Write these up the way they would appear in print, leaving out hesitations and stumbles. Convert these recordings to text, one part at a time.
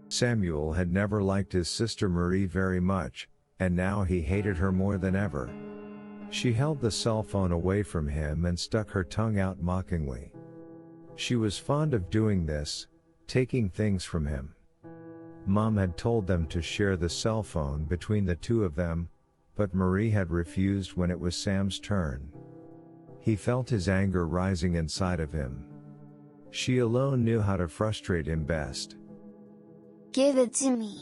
Samuel had never liked his sister Marie very much, and now he hated her more than ever. She held the cell phone away from him and stuck her tongue out mockingly. She was fond of doing this, taking things from him. Mom had told them to share the cell phone between the two of them, but Marie had refused when it was Sam's turn. He felt his anger rising inside of him. She alone knew how to frustrate him best. Give it to me.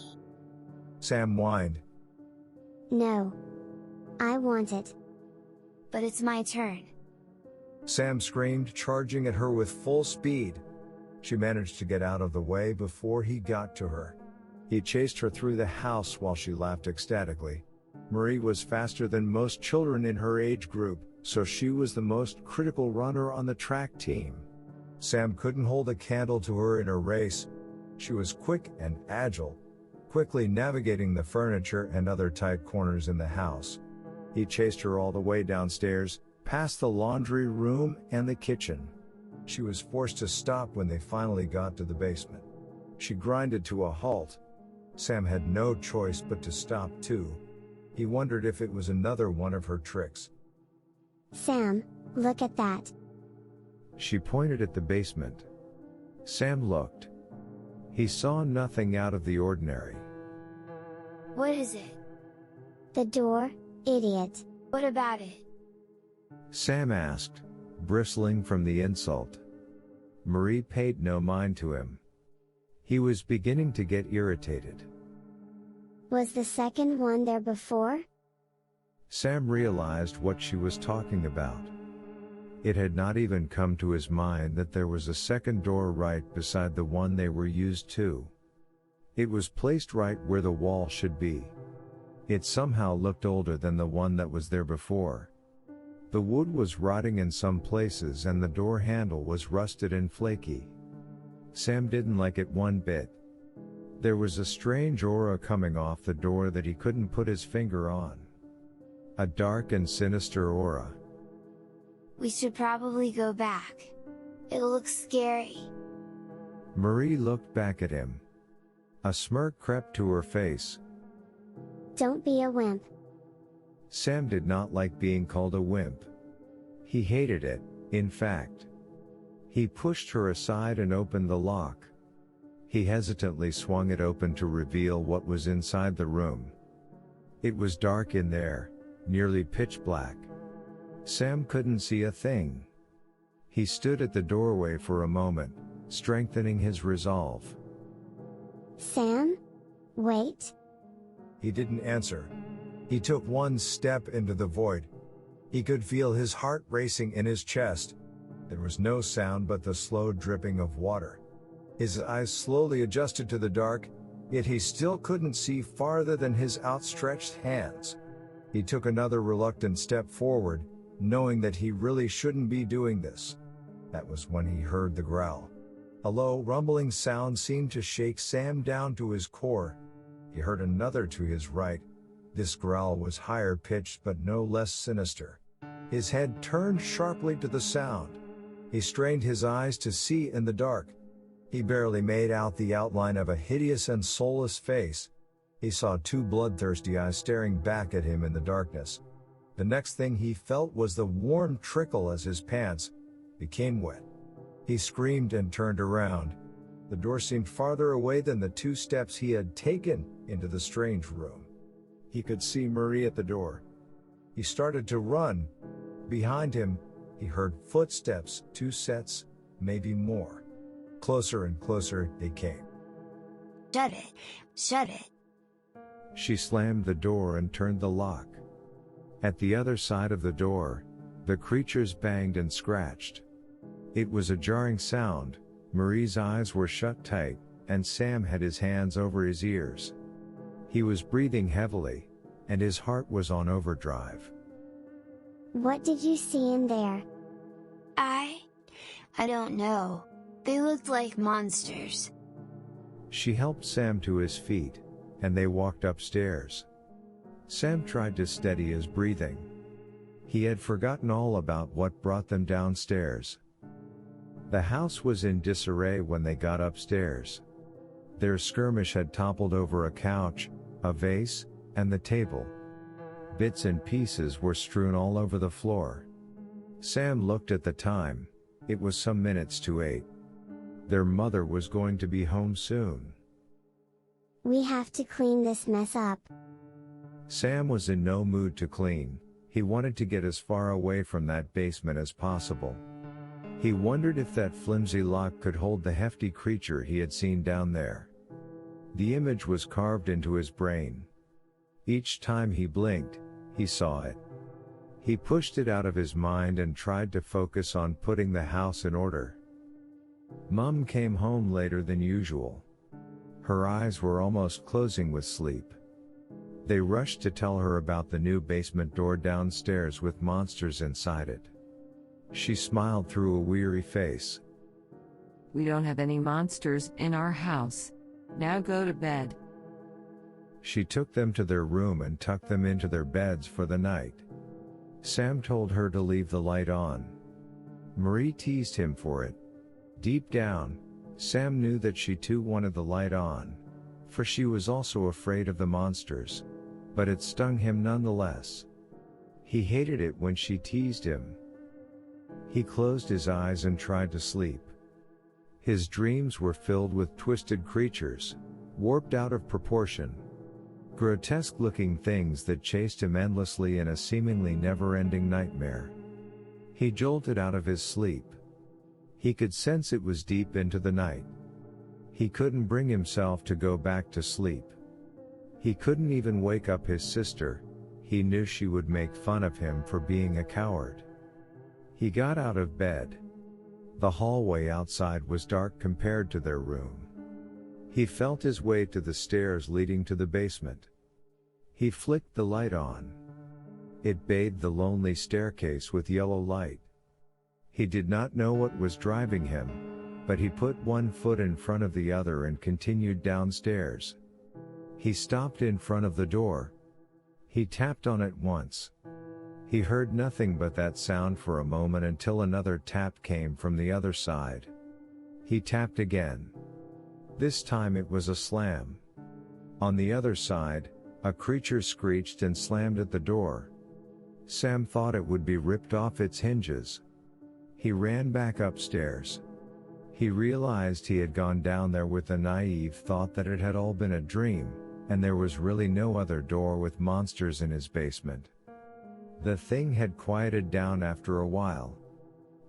Sam whined. No. I want it. But it's my turn. Sam screamed, charging at her with full speed. She managed to get out of the way before he got to her. He chased her through the house while she laughed ecstatically. Marie was faster than most children in her age group, so she was the most critical runner on the track team. Sam couldn't hold a candle to her in a race. She was quick and agile, quickly navigating the furniture and other tight corners in the house. He chased her all the way downstairs, past the laundry room and the kitchen. She was forced to stop when they finally got to the basement. She grinded to a halt. Sam had no choice but to stop too. He wondered if it was another one of her tricks. Sam, look at that. She pointed at the basement. Sam looked. He saw nothing out of the ordinary. What is it? The door, idiot. What about it? Sam asked, bristling from the insult. Marie paid no mind to him. He was beginning to get irritated. Was the second one there before? Sam realized what she was talking about. It had not even come to his mind that there was a second door right beside the one they were used to. It was placed right where the wall should be. It somehow looked older than the one that was there before. The wood was rotting in some places and the door handle was rusted and flaky. Sam didn't like it one bit. There was a strange aura coming off the door that he couldn't put his finger on. A dark and sinister aura. We should probably go back. It looks scary. Marie looked back at him. A smirk crept to her face. Don't be a wimp. Sam did not like being called a wimp. He hated it, in fact. He pushed her aside and opened the lock. He hesitantly swung it open to reveal what was inside the room. It was dark in there, nearly pitch black. Sam couldn't see a thing. He stood at the doorway for a moment, strengthening his resolve. Sam? Wait. He didn't answer. He took one step into the void. He could feel his heart racing in his chest. There was no sound but the slow dripping of water. His eyes slowly adjusted to the dark, yet he still couldn't see farther than his outstretched hands. He took another reluctant step forward, knowing that he really shouldn't be doing this. That was when he heard the growl. A low rumbling sound seemed to shake Sam down to his core. He heard another to his right. This growl was higher pitched but no less sinister. His head turned sharply to the sound. He strained his eyes to see in the dark. He barely made out the outline of a hideous and soulless face. He saw two bloodthirsty eyes staring back at him in the darkness. The next thing he felt was the warm trickle as his pants became wet. He screamed and turned around. The door seemed farther away than the 2 steps he had taken into the strange room. He could see Marie at the door. He started to run. Behind him, he heard footsteps, 2 sets, maybe more. Closer and closer they came. Shut it. Shut it. She slammed the door and turned the lock. At the other side of the door, the creatures banged and scratched. It was a jarring sound. Marie's eyes were shut tight, and Sam had his hands over his ears. He was breathing heavily, and his heart was on overdrive. What did you see in there? I don't know. They looked like monsters. She helped Sam to his feet, and they walked upstairs. Sam tried to steady his breathing. He had forgotten all about what brought them downstairs. The house was in disarray when they got upstairs. Their skirmish had toppled over a couch, a vase, and the table. Bits and pieces were strewn all over the floor. Sam looked at the time. It was some minutes to 8. Their mother was going to be home soon. We have to clean this mess up. Sam was in no mood to clean. He wanted to get as far away from that basement as possible. He wondered if that flimsy lock could hold the hefty creature he had seen down there. The image was carved into his brain. Each time he blinked, he saw it. He pushed it out of his mind and tried to focus on putting the house in order. Mum came home later than usual. Her eyes were almost closing with sleep. They rushed to tell her about the new basement door downstairs with monsters inside it. She smiled through a weary face. We don't have any monsters in our house. Now go to bed. She took them to their room and tucked them into their beds for the night. Sam told her to leave the light on. Marie teased him for it. Deep down, Sam knew that she too wanted the light on, for she was also afraid of the monsters, but it stung him nonetheless. He hated it when she teased him. He closed his eyes and tried to sleep. His dreams were filled with twisted creatures, warped out of proportion. Grotesque-looking things that chased him endlessly in a seemingly never-ending nightmare. He jolted out of his sleep. He could sense it was deep into the night. He couldn't bring himself to go back to sleep. He couldn't even wake up his sister. He knew she would make fun of him for being a coward. He got out of bed. The hallway outside was dark compared to their room. He felt his way to the stairs leading to the basement. He flicked the light on. It bathed the lonely staircase with yellow light. He did not know what was driving him, but he put one foot in front of the other and continued downstairs. He stopped in front of the door. He tapped on it once. He heard nothing but that sound for a moment until another tap came from the other side. He tapped again. This time it was a slam. On the other side, a creature screeched and slammed at the door. Sam thought it would be ripped off its hinges. He ran back upstairs. He realized he had gone down there with the naive thought that it had all been a dream, and there was really no other door with monsters in his basement. The thing had quieted down after a while.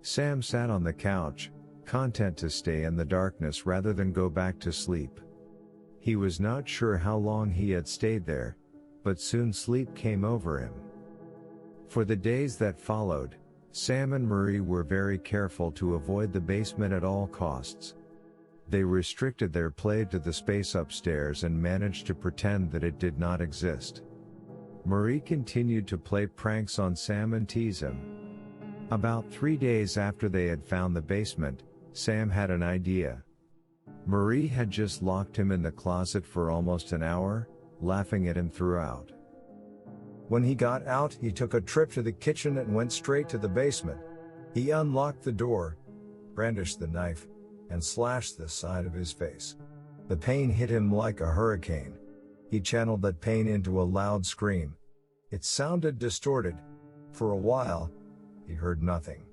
Sam sat on the couch, content to stay in the darkness rather than go back to sleep. He was not sure how long he had stayed there, but soon sleep came over him. For the days that followed, Sam and Marie were very careful to avoid the basement at all costs. They restricted their play to the space upstairs and managed to pretend that it did not exist. Marie continued to play pranks on Sam and tease him. About 3 days after they had found the basement, Sam had an idea. Marie had just locked him in the closet for almost an hour, laughing at him throughout. When he got out, he took a trip to the kitchen and went straight to the basement. He unlocked the door, brandished the knife, and slashed the side of his face. The pain hit him like a hurricane. He channeled that pain into a loud scream. It sounded distorted. For a while, he heard nothing.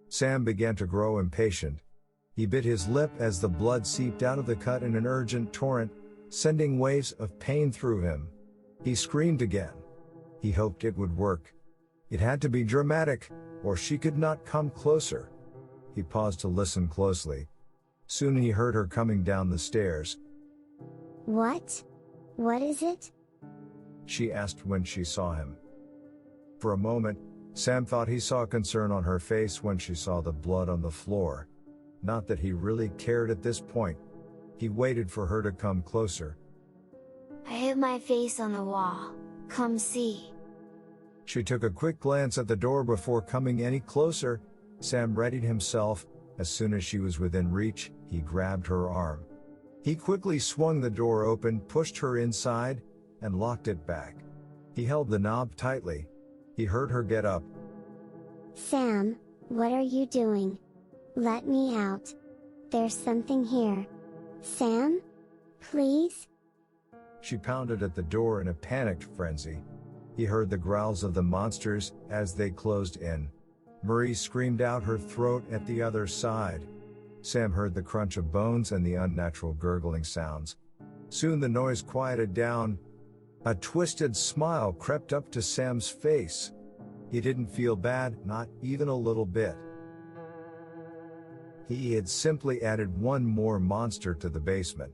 Sam began to grow impatient. He bit his lip as the blood seeped out of the cut in an urgent torrent, sending waves of pain through him. He screamed again. He hoped it would work. It had to be dramatic, or she could not come closer. He paused to listen closely. Soon he heard her coming down the stairs. What? What is it? She asked when she saw him. For a moment, Sam thought he saw concern on her face when she saw the blood on the floor. Not that he really cared at this point. He waited for her to come closer. I hit my face on the wall. Come see. She took a quick glance at the door before coming any closer. Sam readied himself. As soon as she was within reach, he grabbed her arm. He quickly swung the door open, pushed her inside, and locked it back. He held the knob tightly. He heard her get up. Sam, what are you doing? Let me out. There's something here. Sam? Please? She pounded at the door in a panicked frenzy. He heard the growls of the monsters as they closed in. Marie screamed out her throat at the other side. Sam heard the crunch of bones and the unnatural gurgling sounds. Soon the noise quieted down. A twisted smile crept up to Sam's face. He didn't feel bad, not even a little bit. He had simply added one more monster to the basement.